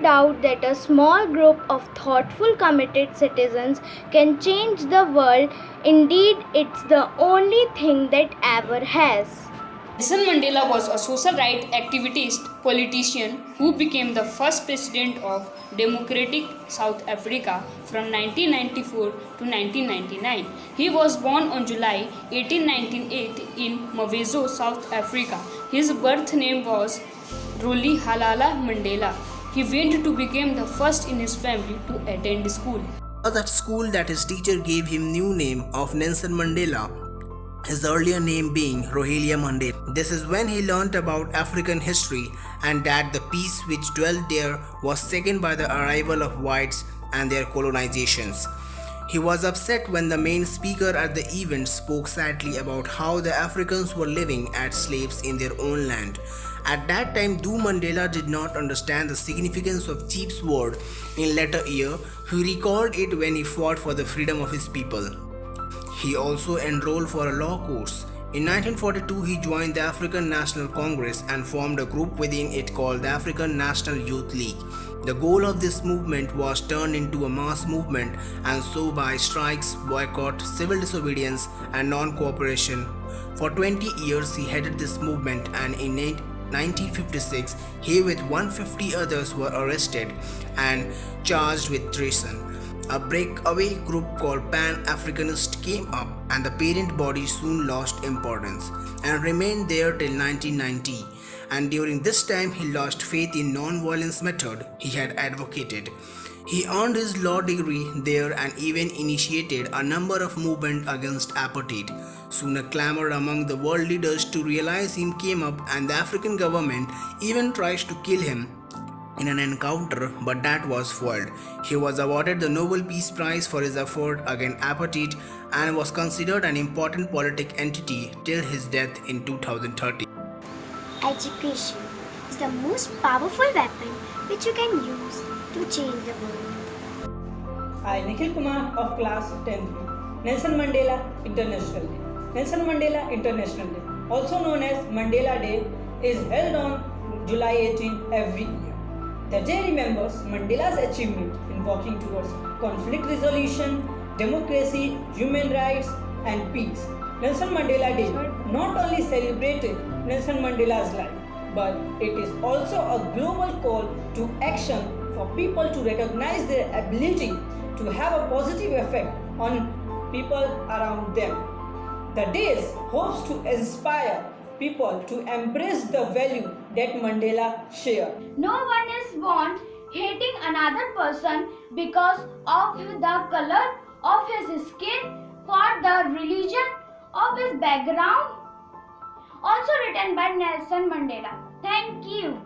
doubt that a small group of thoughtful, committed citizens can change the world. Indeed, it's the only thing that ever has. Nelson Mandela was a social rights activist politician who became the first president of Democratic South Africa from 1994 to 1999. He was born on July 18, 1908 in Mawezo, South Africa. His birth name was Rolihlahla Mandela. He went to become the first in his family to attend school. It was at school that his teacher gave him new name of Nelson Mandela, his earlier name being Rohilya Mandela. This is when he learnt about African history and that the peace which dwelt there was second by the arrival of whites and their colonizations. He was upset when the main speaker at the event spoke sadly about how the Africans were living as slaves in their own land. At that time, though Mandela did not understand the significance of Chief's word in later year, he recalled it when he fought for the freedom of his people. He also enrolled for a law course. In 1942, he joined the African National Congress and formed a group within it called the African National Youth League. The goal of this movement was turned into a mass movement, and so by strikes, boycott, civil disobedience, and non-cooperation. For 20 years, he headed this movement, and in 1956, he with 150 others were arrested and charged with treason. A breakaway group called Pan-Africanist came up, and the parent body soon lost importance and remained there till 1990. And during this time, he lost faith in non-violence method he had advocated. He earned his law degree there and even initiated a number of movements against apartheid. Soon a clamor among the world leaders to realize him came up, and the African government even tries to kill him in an encounter, but that was foiled. He was awarded the Nobel Peace Prize for his effort against apartheid and was considered an important political entity till his death in 2013. Education is the most powerful weapon which you can use to change the world. I, Nikhil Kumar of class 10th, Nelson Mandela International Day. Nelson Mandela International Day, also known as Mandela Day, is held on July 18 every year. The day remembers Mandela's achievement in working towards conflict resolution, democracy, human rights, and peace. Nelson Mandela Day not only celebrated Nelson Mandela's life, but it is also a global call to action for people to recognize their ability to have a positive effect on people around them. The day hopes to inspire people to embrace the value that Mandela shared. No one is born hating another person because of the color of his skin, for the religion of his background. Also written by Nelson Mandela. Thank you.